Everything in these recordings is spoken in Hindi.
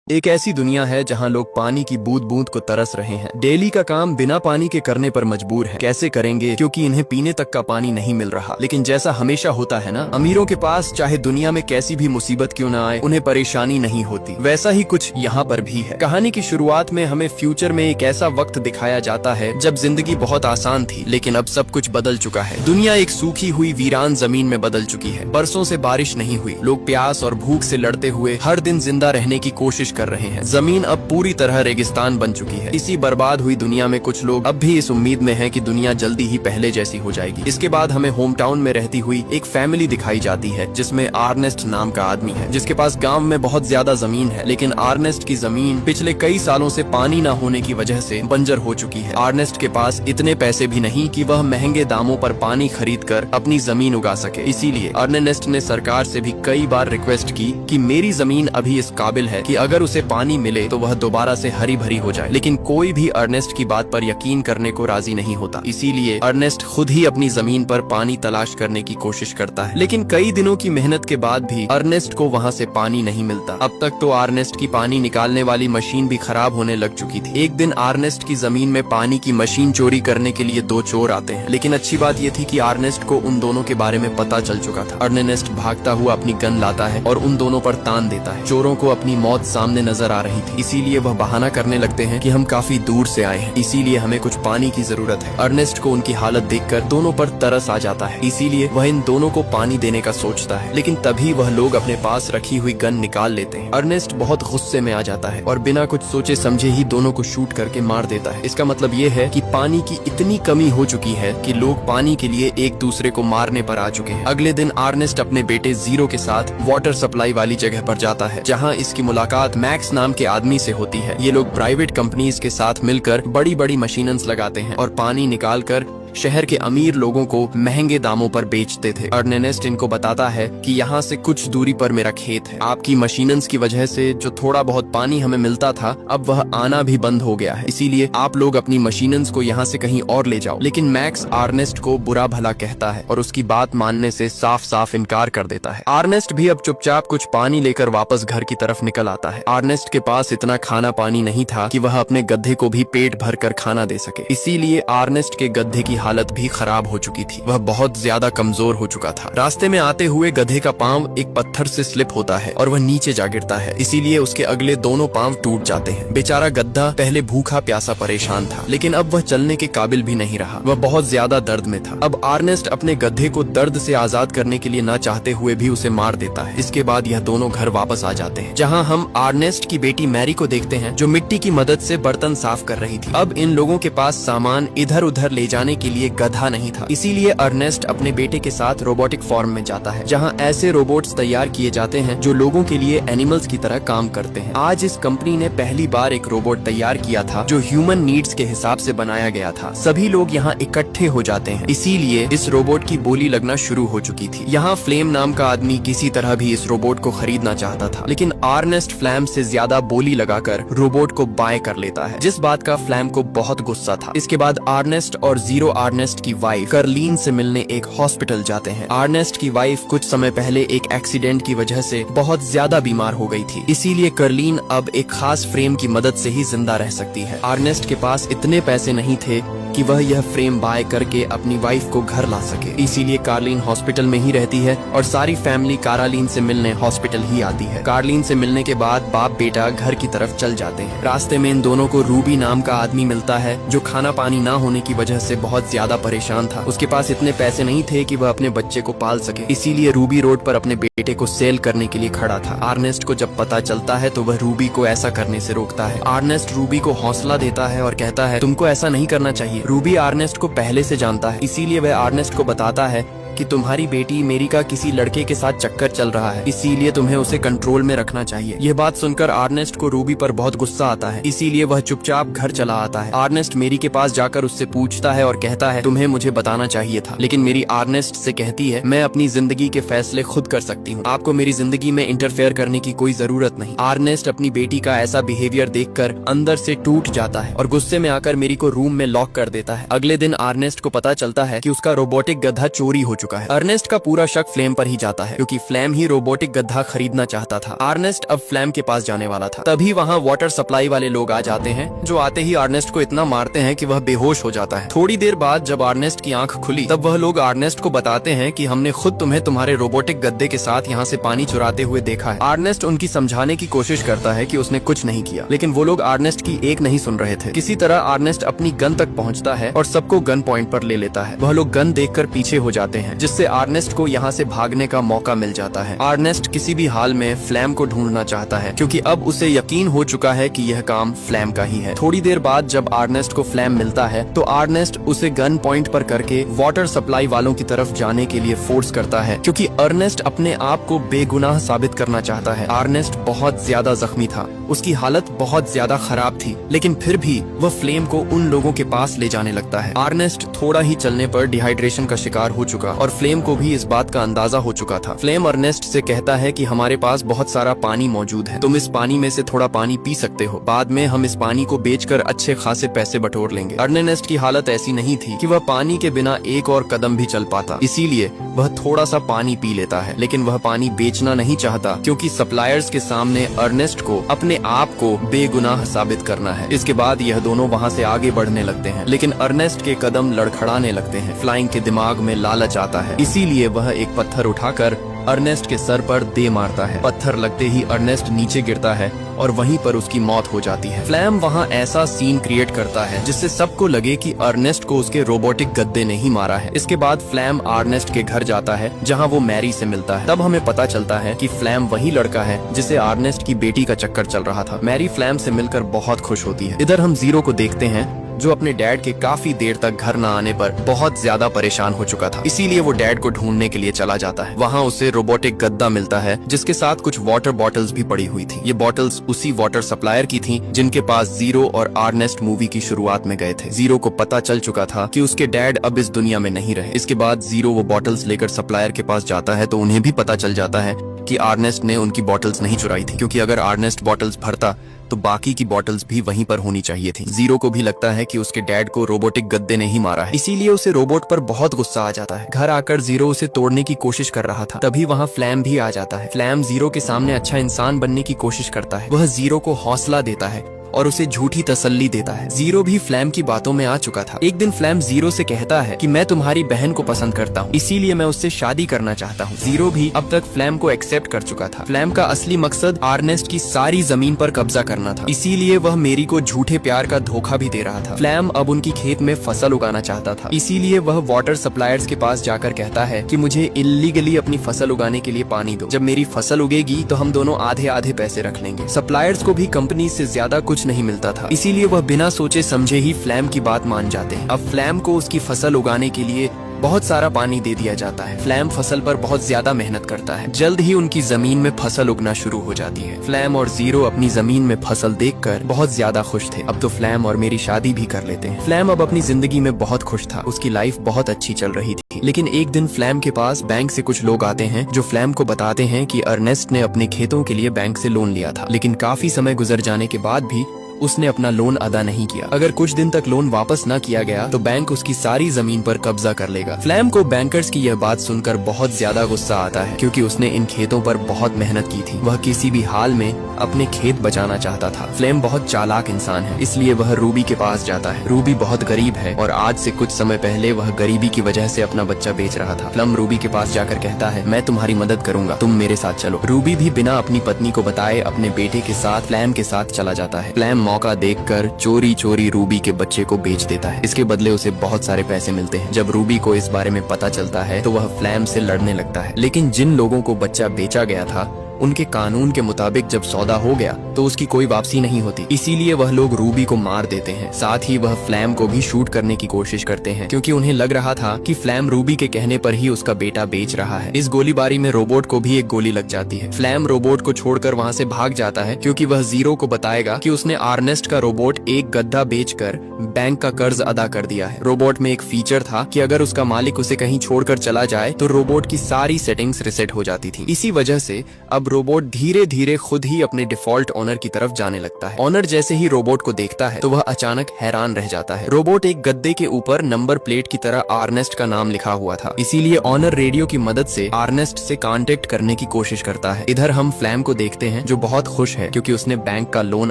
एक ऐसी दुनिया है जहां लोग पानी की बूंद बूंद को तरस रहे हैं। डेली का काम बिना पानी के करने पर मजबूर है। कैसे करेंगे, क्योंकि इन्हें पीने तक का पानी नहीं मिल रहा। लेकिन जैसा हमेशा होता है ना, अमीरों के पास चाहे दुनिया में कैसी भी मुसीबत क्यों ना आए, उन्हें परेशानी नहीं होती। वैसा ही कुछ यहाँ पर भी है। कहानी की शुरुआत में हमें फ्यूचर में एक ऐसा वक्त दिखाया जाता है जब जिंदगी बहुत आसान थी, लेकिन अब सब कुछ बदल चुका है। दुनिया एक सूखी हुई वीरान जमीन में बदल चुकी है। बरसों से बारिश नहीं हुई। लोग प्यास और भूख से लड़ते हुए हर दिन जिंदा रहने की कोशिश कर रहे हैं। जमीन अब पूरी तरह रेगिस्तान बन चुकी है। इसी बर्बाद हुई दुनिया में कुछ लोग अब भी इस उम्मीद में हैं कि दुनिया जल्दी ही पहले जैसी हो जाएगी। इसके बाद हमें होम टाउन में रहती हुई एक फैमिली दिखाई जाती है जिसमें आर्नेस्ट नाम का आदमी है, जिसके पास गांव में बहुत ज्यादा जमीन है। लेकिन आर्नेस्ट की जमीन पिछले कई सालों से पानी न होने की वजह से बंजर हो चुकी है। आर्नेस्ट के पास इतने पैसे भी नहीं कि वह महंगे दामों पर पानी खरीद कर अपनी जमीन उगा सके। इसीलिए अर्नेस्ट ने सरकार से भी कई बार रिक्वेस्ट की कि मेरी जमीन अभी इस काबिल है कि अगर उसे पानी मिले तो वह दोबारा से हरी भरी हो जाए। लेकिन कोई भी अर्नेस्ट की बात पर यकीन करने को राजी नहीं होता। इसीलिए अर्नेस्ट खुद ही अपनी जमीन पर पानी तलाश करने की कोशिश करता है। लेकिन कई दिनों की मेहनत के बाद भी अर्नेस्ट को वहाँ से पानी नहीं मिलता। अब तक तो अर्नेस्ट की पानी निकालने वाली मशीन भी खराब होने लग चुकी थी। एक दिन अर्नेस्ट की जमीन में पानी की मशीन चोरी करने के लिए दो चोर आते हैं। लेकिन अच्छी बात यह थी कि अर्नेस्ट को उन दोनों के बारे में पता चल चुका था। अर्नेस्ट भागता हुआ अपनी गन लाता है और उन दोनों पर तान देता है। चोरों को अपनी मौत सामने नजर आ रही थी, इसीलिए वह बहाना करने लगते हैं कि हम काफी दूर से आए हैं, इसीलिए हमें कुछ पानी की जरूरत है। अर्नेस्ट को उनकी हालत देखकर दोनों पर तरस आ जाता है, इसीलिए वह इन दोनों को पानी देने का सोचता है। लेकिन तभी वह लोग अपने पास रखी हुई गन निकाल लेते हैं। अर्नेस्ट बहुत गुस्से में आ जाता है और बिना कुछ सोचे समझे ही दोनों को शूट करके मार देता है। इसका मतलब ये है कि पानी की इतनी कमी हो चुकी है कि लोग पानी के लिए एक दूसरे को मारने पर आ चुके हैं। अगले दिन अर्नेस्ट अपने बेटे जीरो के साथ वाटर सप्लाई वाली जगह पर जाता है, जहाँ इसकी मुलाकात मैक्स नाम के आदमी से होती है। ये लोग प्राइवेट कंपनीज के साथ मिलकर बड़ी बड़ी मशीनस लगाते हैं और पानी निकालकर शहर के अमीर लोगों को महंगे दामों पर बेचते थे। अर्नेस्ट इनको बताता है कि यहाँ से कुछ दूरी पर मेरा खेत है। आपकी मशीनस की वजह से जो थोड़ा बहुत पानी हमें मिलता था, अब वह आना भी बंद हो गया है। इसीलिए आप लोग अपनी मशीनस को यहाँ से कहीं और ले जाओ। लेकिन मैक्स अर्नेस्ट को बुरा भला कहता है और उसकी बात मानने से साफ साफ इनकार कर देता है। अर्नेस्ट भी अब चुपचाप कुछ पानी लेकर वापस घर की तरफ निकल आता है। अर्नेस्ट के पास इतना खाना पानी नहीं था कि वह अपने गधे को भी पेट भर कर खाना दे सके। इसीलिए अर्नेस्ट के गधे की हालत भी खराब हो चुकी थी। वह बहुत ज्यादा कमजोर हो चुका था। रास्ते में आते हुए गधे का पांव एक पत्थर से स्लिप होता है और वह नीचे जा गिरता है। इसीलिए उसके अगले दोनों पांव टूट जाते हैं। बेचारा गधा पहले भूखा प्यासा परेशान था, लेकिन अब वह चलने के काबिल भी नहीं रहा। वह बहुत ज्यादा दर्द में था। अब अर्नेस्ट अपने गधे को दर्द से आजाद करने के लिए न चाहते हुए भी उसे मार देता है। इसके बाद यह दोनों घर वापस आ जाते हैं, जहाँ हम अर्नेस्ट की बेटी मैरी को देखते हैं, जो मिट्टी की मदद से बर्तन साफ कर रही थी। अब इन लोगों के पास सामान इधर उधर ले जाने के लिए गधा नहीं था। इसीलिए अर्नेस्ट अपने बेटे के साथ रोबोटिक फॉर्म में जाता है, जहां ऐसे रोबोट्स तैयार किए जाते हैं जो लोगों के लिए एनिमल्स की तरह काम करते हैं। आज इस कंपनी ने पहली बार एक रोबोट तैयार किया था जो ह्यूमन नीड्स के हिसाब से बनाया गया था। सभी लोग यहाँ इकट्ठे हो जाते हैं, इसीलिए इस रोबोट की बोली लगना शुरू हो चुकी थी। यहाँ फ्लेम नाम का आदमी किसी तरह भी इस रोबोट को खरीदना चाहता था, लेकिन अर्नेस्ट फ्लैम से ज्यादा बोली लगाकर रोबोट को बाय कर लेता है, जिस बात का फ्लैम को बहुत गुस्सा था। इसके बाद अर्नेस्ट और जीरो अर्नेस्ट की वाइफ कर्लीन से मिलने एक हॉस्पिटल जाते हैं। अर्नेस्ट की वाइफ कुछ समय पहले एक एक्सीडेंट की वजह से बहुत ज्यादा बीमार हो गई थी, इसीलिए कर्लीन अब एक खास फ्रेम की मदद से ही जिंदा रह सकती है। अर्नेस्ट के पास इतने पैसे नहीं थे कि वह यह फ्रेम बाय करके अपनी वाइफ को घर ला सके, इसीलिए कार्लिन हॉस्पिटल में ही रहती है और सारी फैमिली कारालीन से मिलने हॉस्पिटल ही आती है। कार्लिन से मिलने के बाद बाप बेटा घर की तरफ चल जाते हैं। रास्ते में इन दोनों को रूबी नाम का आदमी मिलता है, जो खाना पानी ना होने की वजह से बहुत ज्यादा परेशान था। उसके पास इतने पैसे नहीं थे कि वह अपने बच्चे को पाल सके, इसीलिए रूबी रोड पर अपने बेटे को सेल करने के लिए खड़ा था। अर्नेस्ट को जब पता चलता है तो वह रूबी को ऐसा करने से रोकता है। अर्नेस्ट रूबी को हौसला देता है और कहता है, तुमको ऐसा नहीं करना चाहिए। रूबी अर्नेस्ट को पहले से जानता है, इसीलिए वह अर्नेस्ट को बताता है कि तुम्हारी बेटी मेरी का किसी लड़के के साथ चक्कर चल रहा है, इसीलिए तुम्हें उसे कंट्रोल में रखना चाहिए। यह बात सुनकर अर्नेस्ट को रूबी पर बहुत गुस्सा आता है, इसीलिए वह चुपचाप घर चला आता है। अर्नेस्ट मेरी के पास जाकर उससे पूछता है और कहता है, तुम्हें मुझे बताना चाहिए था। लेकिन मेरी अर्नेस्ट से कहती है, मैं अपनी जिंदगी के फैसले खुद कर सकती हूँ, आपको मेरी जिंदगी में इंटरफेयर करने की कोई जरूरत नहीं। अर्नेस्ट अपनी बेटी का ऐसा बिहेवियर देखकर अंदर से टूट जाता है और गुस्से में आकर मेरी को रूम में लॉक कर देता है। अगले दिन अर्नेस्ट को पता चलता है कि उसका रोबोटिक गधा चोरी हो चुका है। अर्नेस्ट का पूरा शक फ्लेम पर ही जाता है क्योंकि फ्लेम ही रोबोटिक गधा खरीदना चाहता था। अर्नेस्ट अब फ्लेम के पास जाने वाला था, तभी वहाँ वाटर सप्लाई वाले लोग आ जाते हैं, जो आते ही अर्नेस्ट को इतना मारते हैं कि वह बेहोश हो जाता है। थोड़ी देर बाद जब अर्नेस्ट की आंख खुली तब वह लोग अर्नेस्ट को बताते हैं कि हमने खुद तुम्हें तुम्हारे रोबोटिक गद्दे के साथ यहाँ से पानी चुराते हुए देखा है। अर्नेस्ट उनकी समझाने की कोशिश करता है कि उसने कुछ नहीं किया, लेकिन वो लोग अर्नेस्ट की एक नहीं सुन रहे थे। किसी तरह अर्नेस्ट अपनी गन तक पहुँचता है और सबको गन पॉइंट पर ले लेता है। वह लोग गन देखकर पीछे हो जाते हैं, जिससे अर्नेस्ट को यहाँ से भागने का मौका मिल जाता है। अर्नेस्ट किसी भी हाल में फ्लेम को ढूंढना चाहता है क्योंकि अब उसे यकीन हो चुका है कि यह काम फ्लेम का ही है। थोड़ी देर बाद जब अर्नेस्ट को फ्लेम मिलता है तो अर्नेस्ट उसे गन पॉइंट पर करके वाटर सप्लाई वालों की तरफ जाने के लिए फोर्स करता है क्योंकि अर्नेस्ट अपने आप को बेगुनाह साबित करना चाहता है। अर्नेस्ट बहुत ज्यादा जख्मी था, उसकी हालत बहुत ज्यादा खराब थी, लेकिन फिर भी वह फ्लेम को उन लोगों के पास ले जाने लगता है। अर्नेस्ट थोड़ा ही चलने पर डिहाइड्रेशन का शिकार हो चुका और फ्लेम को भी इस बात का अंदाजा हो चुका था। फ्लेम अर्नेस्ट से कहता है कि हमारे पास बहुत सारा पानी मौजूद है, तुम इस पानी में से थोड़ा पानी पी सकते हो, बाद में हम इस पानी को बेचकर अच्छे खासे पैसे बटोर लेंगे। अर्नेस्ट की हालत ऐसी नहीं थी कि वह पानी के बिना एक और कदम भी चल पाता, इसीलिए वह थोड़ा सा पानी पी लेता है, लेकिन वह पानी बेचना नहीं चाहता क्योंकि सप्लायर्स के सामने अर्नेस्ट को अपने आप को बेगुनाह साबित करना है। इसके बाद यह दोनों वहाँ से आगे बढ़ने लगते हैं, लेकिन अर्नेस्ट के कदम लड़खड़ाने लगते हैं। फ्लाइंग के दिमाग में लालच आता है, इसीलिए वह एक पत्थर उठाकर अर्नेस्ट के सर पर दे मारता है। पत्थर लगते ही अर्नेस्ट नीचे गिरता है और वहीं पर उसकी मौत हो जाती है। फ्लेम वहाँ ऐसा सीन क्रिएट करता है जिससे सबको लगे कि अर्नेस्ट को उसके रोबोटिक गद्दे ने ही मारा है। इसके बाद फ्लेम अर्नेस्ट के घर जाता है जहाँ वो मैरी से मिलता है। तब हमें पता चलता है कि फ्लेम वही लड़का है जिसे अर्नेस्ट की बेटी का चक्कर चल रहा था। मैरी फ्लेम से मिलकर बहुत खुश होती है। इधर हम जीरो को देखते हैं जो अपने डैड के काफी देर तक घर न आने पर बहुत ज्यादा परेशान हो चुका था, इसीलिए वो डैड को ढूंढने के लिए चला जाता है। वहाँ उसे रोबोटिक गद्दा मिलता है जिसके साथ कुछ वाटर बॉटल्स भी पड़ी हुई थी। ये बॉटल्स उसी वाटर सप्लायर की थी जिनके पास जीरो और अर्नेस्ट मूवी की शुरुआत में गए थे। जीरो को पता चल चुका था कि उसके डैड अब इस दुनिया में नहीं रहे। इसके बाद जीरो वो बॉटल्स लेकर सप्लायर के पास जाता है तो उन्हें भी पता चल जाता है कि अर्नेस्ट ने उनकी बॉटल्स नहीं चुराई थी, क्योंकि अगर अर्नेस्ट बॉटल्स भरता तो बाकी की बॉटल्स भी वहीं पर होनी चाहिए थी। जीरो को भी लगता है कि उसके डैड को रोबोटिक गद्दे ने ही मारा है, इसीलिए उसे रोबोट पर बहुत गुस्सा आ जाता है। घर आकर जीरो उसे तोड़ने की कोशिश कर रहा था, तभी वहाँ फ्लैम भी आ जाता है। फ्लैम जीरो के सामने अच्छा इंसान बनने की कोशिश करता है। वह जीरो को हौसला देता है और उसे झूठी तसल्ली देता है। जीरो भी फ्लैम की बातों में आ चुका था। एक दिन फ्लैम जीरो से कहता है कि मैं तुम्हारी बहन को पसंद करता हूँ, इसीलिए मैं उससे शादी करना चाहता हूँ। जीरो भी अब तक फ्लैम को एक्सेप्ट कर चुका था। फ्लैम का असली मकसद अर्नेस्ट की सारी जमीन पर कब्जा करना था, इसीलिए वह मेरी को झूठे प्यार का धोखा भी दे रहा था। फ्लैम अब उनकी खेत में फसल उगाना चाहता था, इसीलिए वह वाटर सप्लायर्स के पास जाकर कहता है कि मुझे इल्लीगली अपनी फसल उगाने के लिए पानी दो। जब मेरी फसल उगेगी तो हम दोनों आधे आधे पैसे रख लेंगे। सप्लायर्स को भी कंपनी से ज्यादा कुछ नहीं मिलता था, इसीलिए वह बिना सोचे समझे ही फ्लैम की बात मान जाते हैं। अब फ्लैम को उसकी फसल उगाने के लिए बहुत सारा पानी दे दिया जाता है। फ्लैम फसल पर बहुत ज्यादा मेहनत करता है। जल्द ही उनकी जमीन में फसल उगना शुरू हो जाती है। फ्लैम और जीरो अपनी जमीन में फसल देखकर बहुत ज्यादा खुश थे। अब तो फ्लैम और मेरी शादी भी कर लेते हैं। फ्लैम अब अपनी जिंदगी में बहुत खुश था, उसकी लाइफ बहुत अच्छी चल रही थी। लेकिन एक दिन फ्लैम के पास बैंक से कुछ लोग आते हैं जो फ्लैम को बताते हैं कि अर्नेस्ट ने अपने खेतों के लिए बैंक से लोन लिया था, लेकिन काफी समय गुजर जाने के बाद भी उसने अपना लोन अदा नहीं किया। अगर कुछ दिन तक लोन वापस न किया गया तो बैंक उसकी सारी जमीन पर कब्जा कर लेगा। फ्लैम को बैंकर्स की यह बात सुनकर बहुत ज्यादा गुस्सा आता है, क्योंकि उसने इन खेतों पर बहुत मेहनत की थी। वह किसी भी हाल में अपने खेत बचाना चाहता था। फ्लैम बहुत चालाक इंसान है, इसलिए वह रूबी के पास जाता है। रूबी बहुत गरीब है और आज से कुछ समय पहले वह गरीबी की वजह से अपना बच्चा बेच रहा था। फ्लैम रूबी के पास जाकर कहता है, मैं तुम्हारी मदद करूंगा, तुम मेरे साथ चलो। रूबी भी बिना अपनी पत्नी को बताए अपने बेटे के साथ फ्लैम के साथ चला जाता है। फ्लैम मौका देखकर चोरी चोरी रूबी के बच्चे को बेच देता है। इसके बदले उसे बहुत सारे पैसे मिलते हैं। जब रूबी को इस बारे में पता चलता है तो वह फ्लैम से लड़ने लगता है, लेकिन जिन लोगों को बच्चा बेचा गया था उनके कानून के मुताबिक जब सौदा हो गया तो उसकी कोई वापसी नहीं होती, इसीलिए वह लोग रूबी को मार देते हैं। साथ ही वह फ्लैम को भी शूट करने की कोशिश करते हैं, क्योंकि उन्हें लग रहा था कि फ्लैम रूबी के कहने पर ही उसका बेटा बेच रहा है। इस गोलीबारी में रोबोट को भी एक गोली लग जाती है। फ्लैम रोबोट को छोड़कर वहाँ से भाग जाता है, क्योंकि वह जीरो को बताएगा कि उसने अर्नेस्ट का रोबोट एक गद्दा बेचकर बैंक का कर्ज अदा कर दिया है। रोबोट में एक फीचर था कि अगर उसका मालिक उसे कहीं छोड़कर चला जाए तो रोबोट की सारी सेटिंग्स रिसेट हो जाती थी। इसी वजह से अब अब रोबोट धीरे धीरे खुद ही अपने डिफॉल्ट ओनर की तरफ जाने लगता है। ओनर जैसे ही रोबोट को देखता है तो वह अचानक हैरान रह जाता है। रोबोट एक गद्दे के ऊपर नंबर प्लेट की तरह आर्नेस्ट का नाम लिखा हुआ था, इसीलिए ओनर रेडियो की मदद से आर्नेस्ट से कांटेक्ट करने की कोशिश करता है। इधर हम फ्लैम को देखते हैं जो बहुत खुश है क्योंकि उसने बैंक का लोन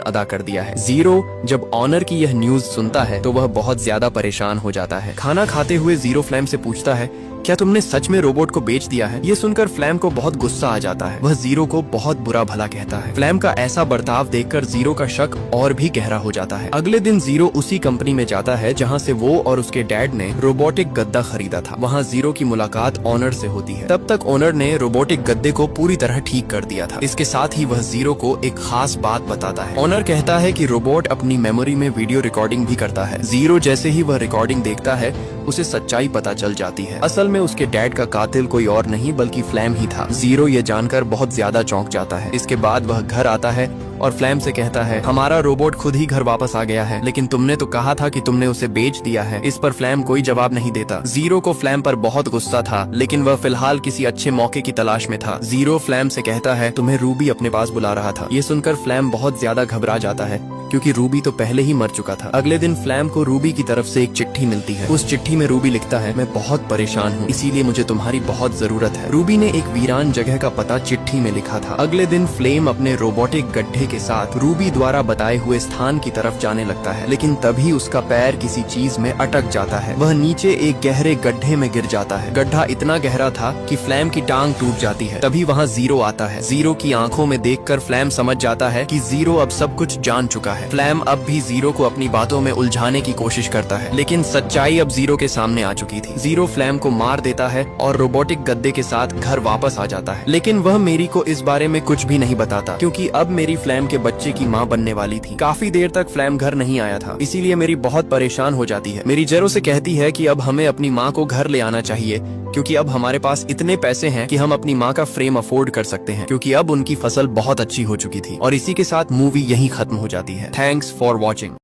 अदा कर दिया है। जीरो जब ओनर की यह न्यूज सुनता है तो वह बहुत ज्यादा परेशान हो जाता है। खाना खाते हुए जीरो फ्लैम से पूछता है, क्या तुमने सच में रोबोट को बेच दिया है? ये सुनकर फ्लैम को बहुत गुस्सा आ जाता है। वह जीरो को बहुत बुरा भला कहता है। फ्लैम का ऐसा बर्ताव देखकर जीरो का शक और भी गहरा हो जाता है। अगले दिन जीरो उसी कंपनी में जाता है जहां से वो और उसके डैड ने रोबोटिक गद्दा खरीदा था। वहां जीरो की मुलाकात ओनर से होती है। तब तक ओनर ने रोबोटिक गद्दे को पूरी तरह ठीक कर दिया था। इसके साथ ही वह जीरो को एक खास बात बताता है। ओनर कहता है कि रोबोट अपनी मेमोरी में वीडियो रिकॉर्डिंग भी करता है। जीरो जैसे ही वह रिकॉर्डिंग देखता है उसे सच्चाई पता चल जाती है। असल में उसके डैड का कातिल कोई और नहीं बल्कि फ्लैम ही था। जीरो ये जानकर बहुत ज्यादा चौंक जाता है। इसके बाद वह घर आता है और फ्लैम से कहता है, हमारा रोबोट खुद ही घर वापस आ गया है, लेकिन तुमने तो कहा था कि तुमने उसे बेच दिया है। इस पर फ्लैम कोई जवाब नहीं देता। जीरो को फ्लैम पर बहुत गुस्सा था, लेकिन वह फिलहाल किसी अच्छे मौके की तलाश में था। जीरो फ्लैम से कहता है, तुम्हें रूबी अपने पास बुला रहा था। ये सुनकर फ्लैम बहुत ज्यादा घबरा जाता है क्योंकि रूबी तो पहले ही मर चुका था। अगले दिन फ्लैम को रूबी की तरफ से एक चिट्ठी मिलती है। उस चिट्ठी में रूबी लिखता है, मैं बहुत परेशान हूँ, इसीलिए मुझे तुम्हारी बहुत जरूरत है। रूबी ने एक वीरान जगह का पता चिट्ठी में लिखा था। अगले दिन फ्लेम अपने रोबोटिक गड्ढे के साथ रूबी द्वारा बताए हुए स्थान की तरफ जाने लगता है, लेकिन तभी उसका पैर किसी चीज में अटक जाता है। वह नीचे एक गहरे गड्ढे में गिर जाता है। गड्ढा इतना गहरा था कि फ्लैम की टांग टूट जाती है। तभी वहाँ जीरो आता है। जीरो की आंखों में देखकर फ्लैम समझ जाता है कि जीरो अब सब कुछ जान चुका है। फ्लैम अब भी जीरो को अपनी बातों में उलझाने की कोशिश करता है, लेकिन सच्चाई अब जीरो के सामने आ चुकी थी। जीरो फ्लैम को मार देता है और रोबोटिक गद्दे के साथ घर वापस आ जाता है, लेकिन वह मेरी को इस बारे में कुछ भी नहीं बताता क्योंकि अब मेरी फ्लैम के बच्चे की माँ बनने वाली थी। काफी देर तक फ्लैम घर नहीं आया था, इसीलिए मेरी बहुत परेशान हो जाती है। मेरी जेरो से कहती है कि अब हमें अपनी माँ को घर ले आना चाहिए क्योंकि अब हमारे पास इतने पैसे हैं कि हम अपनी माँ का फ्रेम अफोर्ड कर सकते हैं, क्योंकि अब उनकी फसल बहुत अच्छी हो चुकी थी। और इसी के साथ मूवी यहीं खत्म हो जाती है। Thanks for watching.